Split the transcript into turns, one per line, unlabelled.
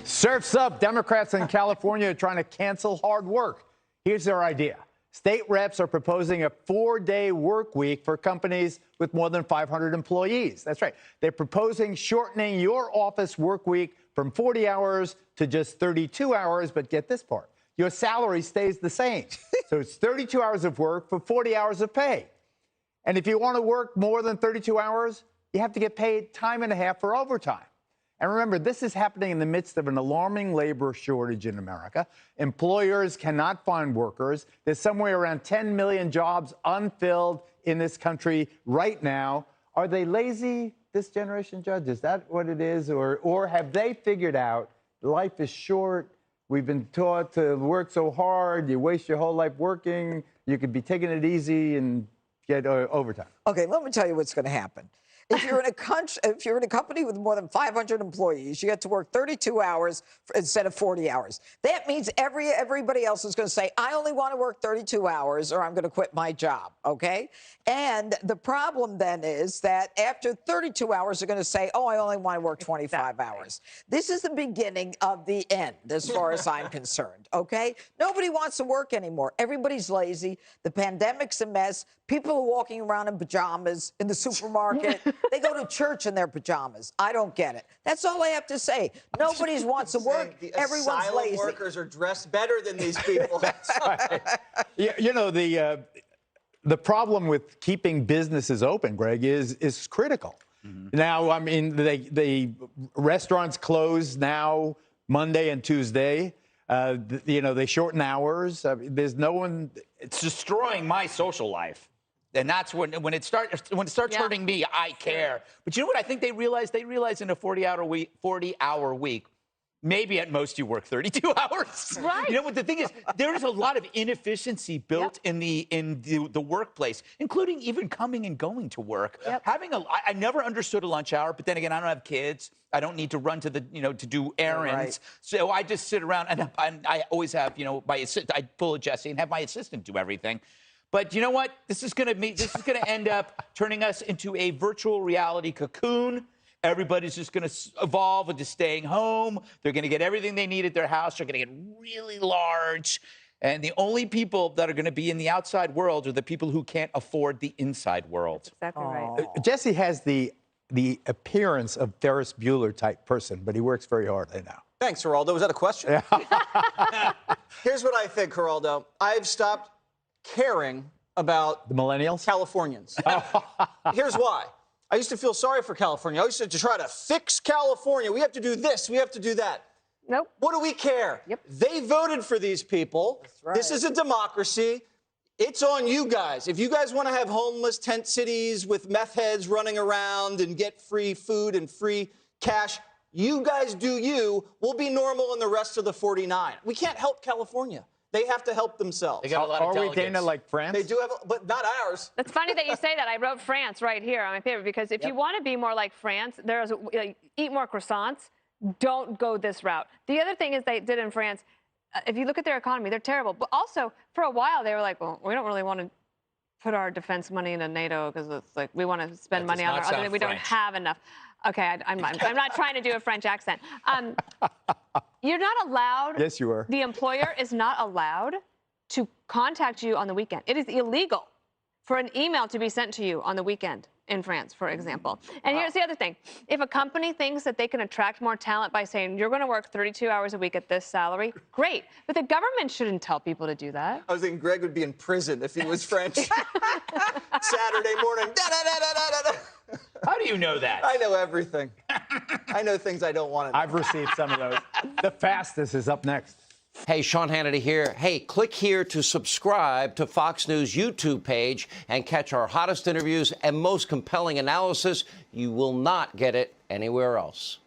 Surf's up. Democrats in California are trying to cancel hard work. Here's their idea. State reps are proposing a 4-day work week for companies with more than 500 employees. That's right. They're proposing shortening your office work week from 40 hours to just 32 hours. But get this part. Your salary stays the same. So it's 32 hours of work for 40 hours of pay. And if you want to work more than 32 hours, you have to get paid time and a half for overtime. And remember, this is happening in the midst of an alarming labor shortage in America. Employers cannot find workers. There's somewhere around 10 million jobs unfilled in this country right now. Are they lazy, this generation, Judge? Is that what it is? Or have they figured out life is short? We've been taught to work so hard. You waste your whole life working. You could be taking it easy and get overtime.
Okay, let me tell you what's going to happen. If you're in a company with more than 500 employees, you get to work 32 hours instead of 40 hours. That means everybody else is going to say, I only want to work 32 hours or I'm going to quit my job, okay? And the problem then is that after 32 hours, they're going to say, oh, I only want to work 25 hours. This is the beginning of the end, as far as I'm concerned, okay? Nobody wants to work anymore. Everybody's lazy. The pandemic's a mess. People are walking around in pajamas in the supermarket. They go to church in their pajamas. I don't get it. That's all I have to say. Nobody wants to work. Everyone's lazy.
Workers are dressed better than these people.
Right. You know, the problem with keeping businesses open, Greg, is critical. Mm-hmm. Now, I mean, the restaurants close now Monday and Tuesday. You know, they shorten hours. There's no one.
It's destroying my social life. And that's when it starts hurting me, I care. But you know what I think they realize? They realize in a 40-hour week, maybe at most you work 32 hours. Right. You know what the thing is? There's a lot of inefficiency built in the workplace, including even coming and going to work. Yep. I never understood a lunch hour, but then again, I don't have kids. I don't need to run to to do errands. Right. So I just sit around and I always have, my assistant. I pull a Jesse and have my assistant do everything. But you know what? This is going to end up turning us into a virtual reality cocoon. Everybody's just going to evolve into staying home. They're going to get everything they need at their house. They're going to get really large. And the only people that are going to be in the outside world are the people who can't afford the inside world.
That's exactly right.
Jesse has the appearance of Ferris Bueller type person, but he works very hard, I know.
Thanks, Geraldo. Was that a question? Yeah. Here's what I think, Geraldo. I've stopped caring about
the millennials,
Californians. Here's why. I used to feel sorry for California. I used to try to fix California. We have to do this. We have to do that.
Nope.
What do we care?
Yep.
They voted for these people. That's right. This is a democracy. It's on you guys. If you guys want to have homeless tent cities with meth heads running around and get free food and free cash, you guys do you. We'll be normal in the rest of the 49. We can't help California. They have to help themselves.
They got a lot of delegates.
Are we, Dana, like France?
They do have, but not ours.
It's funny that you say that. I wrote France right here on my paper because if you want to be more like France, there's eat more croissants. Don't go this route. The other thing is they did in France. If you look at their economy, they're terrible. But also, for a while, they were like, well, we don't really want to put our defense money into NATO because it's like we want to spend money on our other. We don't have enough. Okay, I'm not trying to do a French accent. You're not allowed.
Yes, you are.
The employer is not allowed to contact you on the weekend. It is illegal for an email to be sent to you on the weekend in France, for example. And here's the other thing. If a company thinks that they can attract more talent by saying, you're going to work 32 hours a week at this salary, great. But the government shouldn't tell people to do that.
I was thinking Greg would be in prison if he was French. Saturday morning.
How do you know that?
I know everything. I know things I don't want to know.
I've received some of those. The fastest is up next.
Hey, Sean Hannity here. Hey, click here to subscribe to Fox News YouTube page and catch our hottest interviews and most compelling analysis. You will not get it anywhere else.